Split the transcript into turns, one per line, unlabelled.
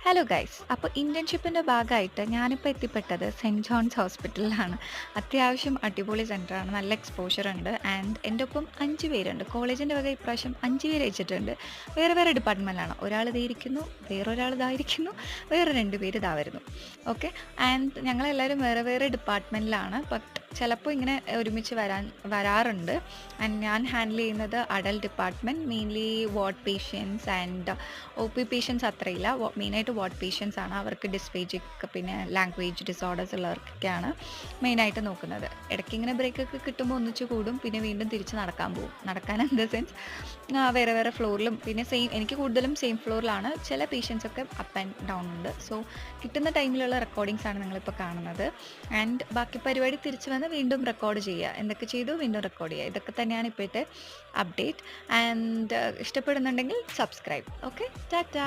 Hello guys. അപ്പോൾ ഇന്റേൺഷിപ്പിൻ്റെ ഭാഗമായിട്ട് ഞാനിപ്പോൾ എത്തിപ്പെട്ടത് സെൻറ്റ് ജോൺസ് ഹോസ്പിറ്റലിലാണ്. അത്യാവശ്യം അടിപൊളി സെൻ്ററാണ്, നല്ല എക്സ്പോഷർ ഉണ്ട്. ആൻഡ് എൻ്റെ ഒപ്പം 5 പേരുണ്ട്. കോളേജിൻ്റെ വക ഇപ്രാവശ്യം 5 പേര് വെച്ചിട്ടുണ്ട്. വേറെ വേറെ ഡിപ്പാർട്ട്മെൻറ്റിലാണ്. ഒരാൾ ഇതേ ഇരിക്കുന്നു, വേറൊരാൾ ഇതായിരിക്കുന്നു, വേറെ 2 പേര് ഇതാ വരുന്നു. ഓക്കെ. ആൻഡ് ഞങ്ങളെല്ലാവരും വേറെ വേറെ ഡിപ്പാർട്ട്മെൻറ്റിലാണ്. ബട്ട് ചിലപ്പോൾ ഇങ്ങനെ ഒരുമിച്ച് വരാറുണ്ട്. ആൻഡ് ഞാൻ ഹാൻഡിൽ ചെയ്യുന്നത് adult department, mainly ward patients and O P patients അത്രയില്ല. മെയിനായിട്ട് വാർഡ് പേഷ്യൻസ് ആണ്. അവർക്ക് ഡിസ്പേജിക് പിന്നെ ലാംഗ്വേജ് ഡിസോർഡേഴ്സ് ഉള്ളവർക്കൊക്കെയാണ് മെയിനായിട്ട് നോക്കുന്നത്. ഇടയ്ക്ക് ഇങ്ങനെ ബ്രേക്കൊക്കെ കിട്ടുമ്പോൾ ഒന്നിച്ച് കൂടും, പിന്നെ വീണ്ടും തിരിച്ച് നടക്കാൻ പോകും. നടക്കാൻ ഇൻ ദ സെൻസ് വേറെ വേറെ ഫ്ലോറിലും, പിന്നെ എനിക്ക് കൂടുതലും സെയിം ഫ്ലോറിലാണ്. ചില പേഷ്യൻസ് ഒക്കെ അപ്പ് ആൻഡ് ഡൗൺ ഉണ്ട്. സോ കിട്ടുന്ന ടൈമിലുള്ള റെക്കോർഡിങ്സ് ആണ് നിങ്ങളിപ്പോൾ കാണുന്നത്. ആൻഡ് ബാക്കി പരിപാടി തിരിച്ച് വന്ന് വീണ്ടും റെക്കോർഡ് ചെയ്യുക. എന്തൊക്കെ ചെയ്തു വീണ്ടും റെക്കോർഡ് ചെയ്യുക. ഇതൊക്കെ തന്നെയാണ് ഇപ്പോഴത്തെ അപ്ഡേറ്റ്. ആൻഡ് ഇഷ്ടപ്പെടുന്നുണ്ടെങ്കിൽ സബ്സ്ക്രൈബ്. ഓക്കെ, ടാറ്റാ.